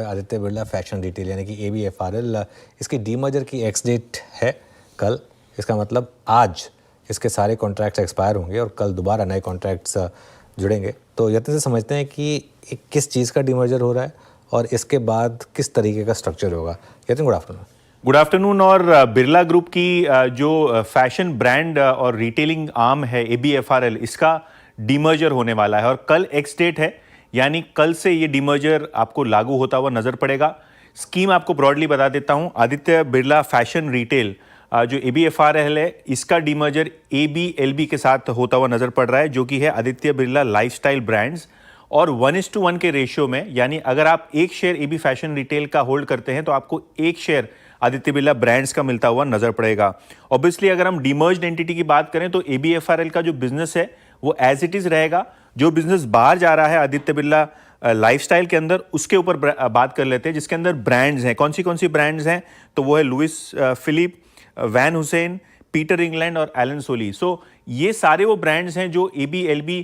Aditya Birla fashion retail यानी कि ABFRL, इसकी डीमर्जर की एक्स डेट है कल। इसका मतलब आज इसके सारे कॉन्ट्रैक्ट्स एक्सपायर होंगे और कल दोबारा नए कॉन्ट्रैक्ट्स जुड़ेंगे। तो यतिन से समझते हैं कि किस चीज़ का डीमर्जर हो रहा है और इसके बाद किस तरीके का स्ट्रक्चर होगा। Yatin, good afternoon. Good afternoon. और बिरला ग्रुप की जो फैशन ब्रांड और रिटेलिंग आर्म है ABFRL, इसका डीमर्जर होने वाला है और कल एक्स डेट है, यानी कल से ये डीमर्जर आपको लागू होता हुआ नजर पड़ेगा। स्कीम आपको ब्रॉडली बता देता हूं। आदित्य बिरला फैशन रिटेल जो ABFRL है, इसका डीमर्जर ABLB के साथ होता हुआ नजर पड़ रहा है, जो कि है आदित्य बिरला लाइफस्टाइल ब्रांड्स। और 1:1 के रेशियो में, यानी अगर आप एक शेयर AB फैशन रिटेल का होल्ड करते हैं तो आपको एक शेयर आदित्य बिरला ब्रांड्स का मिलता हुआ नजर पड़ेगा। ऑब्वियसली अगर हम डीमर्ज्ड एंटिटी की बात करें तो ABFRL का जो बिजनेस है वो एज इट इज रहेगा। जो बिजनेस बाहर जा रहा है आदित्य बिरला लाइफस्टाइल के अंदर, उसके ऊपर बात कर लेते हैं, जिसके अंदर ब्रांड्स हैं। कौन सी ब्रांड्स हैं? तो वो है Louis Philippe, Van Heusen, Peter England और एलन सोली। सो ये सारे वो ब्रांड्स हैं जो ABLB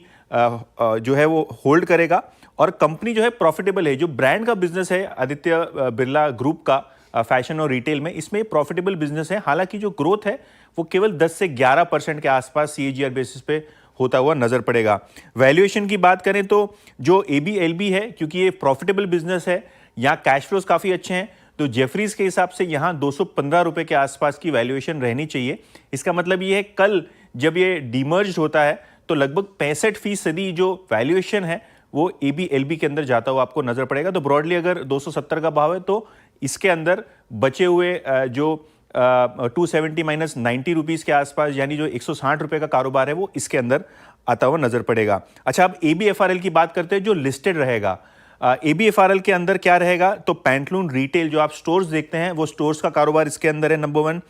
जो है वो होल्ड करेगा और कंपनी जो है प्रॉफिटेबल है। जो ब्रांड का बिजनेस है आदित्य बिरला ग्रुप का फैशन और रिटेल में, इसमें प्रॉफिटेबल बिजनेस है। हालांकि जो ग्रोथ है वो केवल 10 से 11% के आसपास CAGR बेसिस पे होता हुआ नजर पड़ेगा। वैल्यूएशन की बात करें तो जो ABLB है, क्योंकि ये प्रॉफिटेबल बिजनेस है, यहाँ कैश फ्लोज काफी अच्छे हैं, तो जेफरीज के हिसाब से यहाँ 215 रुपए के आसपास की वैल्यूएशन रहनी चाहिए। इसका मतलब ये है कल जब ये डीमर्ज होता है तो लगभग 65% जो वैल्यूएशन है वो ABLB के अंदर जाता हुआ आपको नजर पड़ेगा। तो ब्रॉडली अगर 270 का भाव है तो इसके अंदर बचे हुए जो 270 माइनस 90 रुपीज के आसपास, यानी जो 160 रुपए का कारोबार है, वो इसके अंदर आता हुआ नजर पड़ेगा। अच्छा, अब ABFRL की बात करते हैं जो लिस्टेड रहेगा। ABFRL के अंदर क्या रहेगा? तो पैंटलून रिटेल, जो आप स्टोर्स देखते हैं, वो स्टोर्स का कारोबार इसके अंदर है नंबर 1।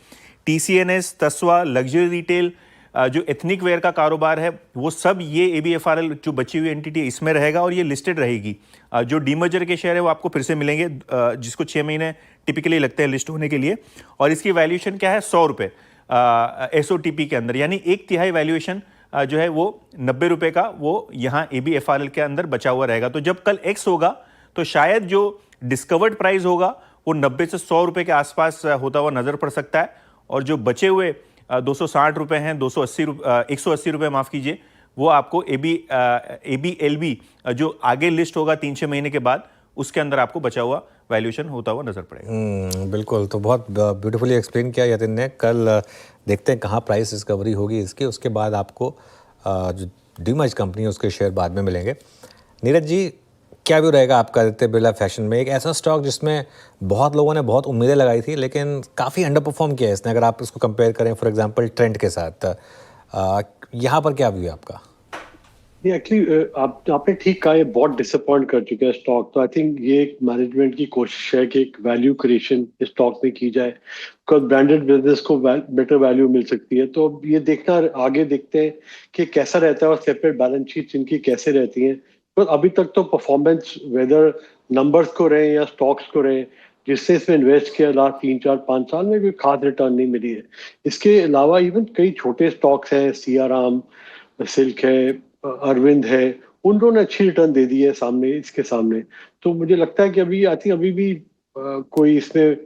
TCNS, तस्वा, लग्जरी रिटेल, जो एथनिक वेयर का कारोबार है, वो सब ये ABFRL जो बची हुई एंटिटी है इसमें रहेगा और ये लिस्टेड रहेगी। जो डीमर्जर के शेयर है वो आपको फिर से मिलेंगे, जिसको 6 महीने टिपिकली लगते हैं लिस्ट होने के लिए। और इसकी वैल्यूएशन क्या है? 100 रुपये SOTP के अंदर, यानी 1/3 वैल्यूएशन जो है वो 90 रुपये का वो यहाँ ABFRL के अंदर बचा हुआ रहेगा। तो जब कल X होगा तो शायद जो डिस्कवर्ड प्राइस होगा वो 90 से 100 रुपये के आसपास होता हुआ नजर पड़ सकता है। और जो बचे हुए 260 रुपये हैं, 180 रुपये माफ कीजिए, वो आपको ABLB जो आगे लिस्ट होगा 3-6 महीने के बाद, उसके अंदर आपको बचा हुआ वैल्यूएशन होता हुआ नजर पड़ेगा। बिल्कुल, तो बहुत ब्यूटीफुली एक्सप्लेन किया यतिन ने। कल देखते हैं कहाँ प्राइस डिस्कवरी होगी इसकी, उसके बाद आपको जो डीमर्ज कंपनी है उसके शेयर बाद में मिलेंगे। नीरज जी, क्या व्यू रहेगा आपका आदित्य बिरला फैशन में? एक ऐसा स्टॉक जिसमें बहुत लोगों ने बहुत उम्मीदें लगाई थी लेकिन काफ़ी अंडर परफॉर्म किया है इसने, अगर आप इसको कंपेयर करें फॉर एग्जांपल ट्रेंड के साथ। यहाँ पर क्या व्यू है आपका? एक्चुअली आपने ठीक कहा, ये बहुत डिसअपॉइंट कर चुका है स्टॉक। तो आई थिंक ये एक मैनेजमेंट की कोशिश है कि एक वैल्यू क्रिएशन इस स्टॉक में की जाए, बिकॉज ब्रांडेड बिजनेस को बेटर वैल्यू मिल सकती है। तो ये देखना, आगे देखते हैं कि कैसा रहता है और सेपरेट बैलेंस शीट इनकी कैसे रहती हैं। तो अभी तक तो परफॉर्मेंस, वेदर नंबर्स को रहे या स्टॉक्स को रहे, जिससे इसमें इन्वेस्ट किया लास्ट 3-4-5 साल में, कोई खास रिटर्न नहीं मिली है। इसके अलावा इवन कई छोटे स्टॉक्स हैं, सियाराम, सिल्क है, अरविंद है, उन लोगों ने अच्छी रिटर्न दे दी है सामने, इसके सामने। तो मुझे लगता है कि अभी भी कोई इसमें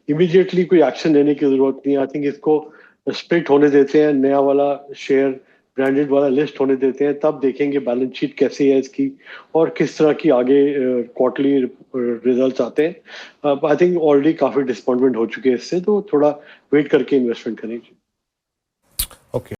इमीडिएटली कोई एक्शन लेने की जरूरत नहीं है। आई थिंक इसको स्प्लिट होने देते हैं, नया वाला शेयर ब्रांडेड वाला लिस्ट होने देते हैं, तब देखेंगे बैलेंस शीट कैसी है इसकी और किस तरह की आगे क्वार्टरली रिजल्ट्स आते हैं। आई थिंक ऑलरेडी काफी डिसअपॉइंटमेंट हो चुके हैं इससे, तो थोड़ा वेट करके इन्वेस्टमेंट करेंगे। ओके।